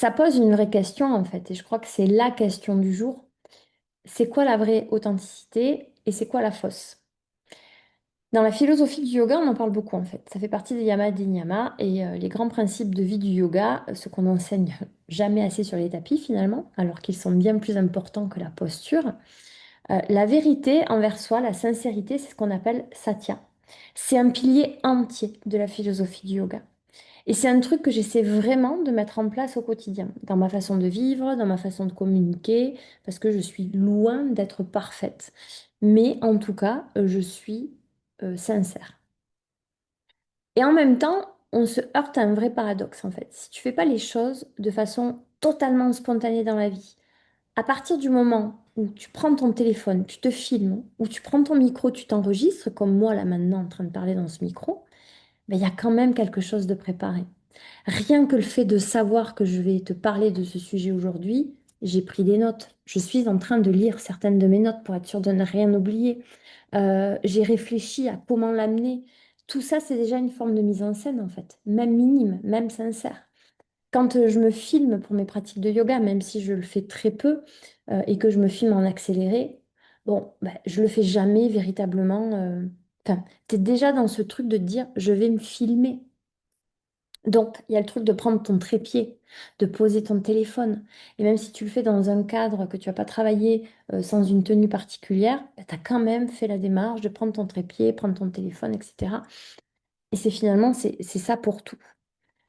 Ça pose une vraie question en fait, et je crois que c'est la question du jour. C'est quoi la vraie authenticité et c'est quoi la fausse? Dans la philosophie du yoga, on en parle beaucoup en fait. Ça fait partie des yamas et des niyamas et les grands principes de vie du yoga, ce qu'on n'enseigne jamais assez sur les tapis finalement, alors qu'ils sont bien plus importants que la posture. La vérité envers soi, la sincérité, c'est ce qu'on appelle satya. C'est un pilier entier de la philosophie du yoga. Et c'est un truc que j'essaie vraiment de mettre en place au quotidien, dans ma façon de vivre, dans ma façon de communiquer, parce que je suis loin d'être parfaite. Mais en tout cas, je suis sincère. Et en même temps, on se heurte à un vrai paradoxe en fait. Si tu fais pas les choses de façon totalement spontanée dans la vie, à partir du moment où tu prends ton téléphone, tu te filmes, ou tu prends ton micro, tu t'enregistres, comme moi là maintenant en train de parler dans ce micro, ben, il y a quand même quelque chose de préparé. Rien que le fait de savoir que je vais te parler de ce sujet aujourd'hui, j'ai pris des notes. Je suis en train de lire certaines de mes notes pour être sûre de ne rien oublier. J'ai réfléchi à comment l'amener. Tout ça, c'est déjà une forme de mise en scène, en fait, même minime, même sincère. Quand je me filme pour mes pratiques de yoga, même si je le fais très peu et que je me filme en accéléré, bon, ben, je le fais jamais véritablement. Enfin, tu es déjà dans ce truc de te dire, je vais me filmer. Donc, il y a le truc de prendre ton trépied, de poser ton téléphone. Et même si tu le fais dans un cadre que tu vas pas travailler sans une tenue particulière, tu as quand même fait la démarche de prendre ton trépied, prendre ton téléphone, etc. Et c'est finalement, c'est ça pour tout.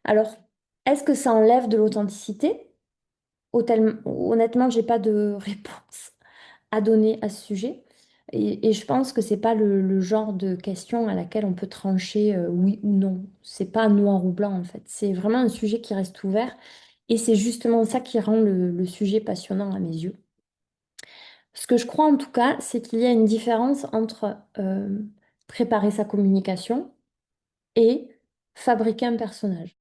Alors, est-ce que ça enlève de l'authenticité? Honnêtement, j'ai pas de réponse à donner à ce sujet. Et je pense que c'est pas le genre de question à laquelle on peut trancher oui ou non. C'est pas noir ou blanc en fait. C'est vraiment un sujet qui reste ouvert. Et c'est justement ça qui rend le sujet passionnant à mes yeux. Ce que je crois en tout cas, c'est qu'il y a une différence entre préparer sa communication et fabriquer un personnage.